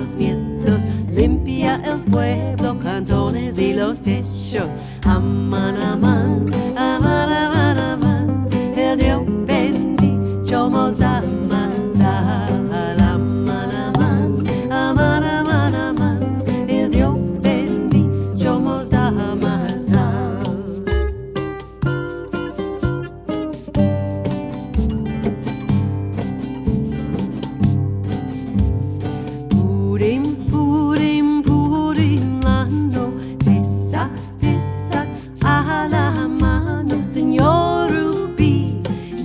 los vientos, limpia el pueblo, cantones y los techos. Aman, aman, aman, aman, aman, el Dios bendito nos da más. Aman, aman, aman, aman, aman, el Dios bendito nos da más. Purim, Purim, Purim, lano, Pesach, Pesach, a la mano, Señor Rubí,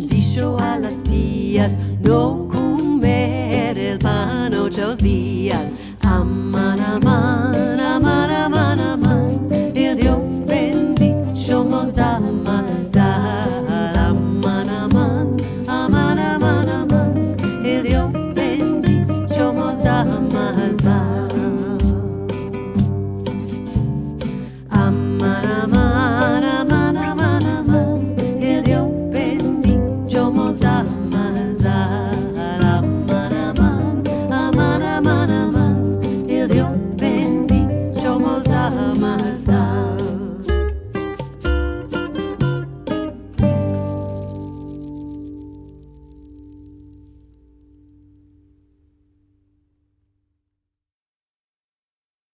dijo a las tías, no comer el pan 8 días. Aman, aman.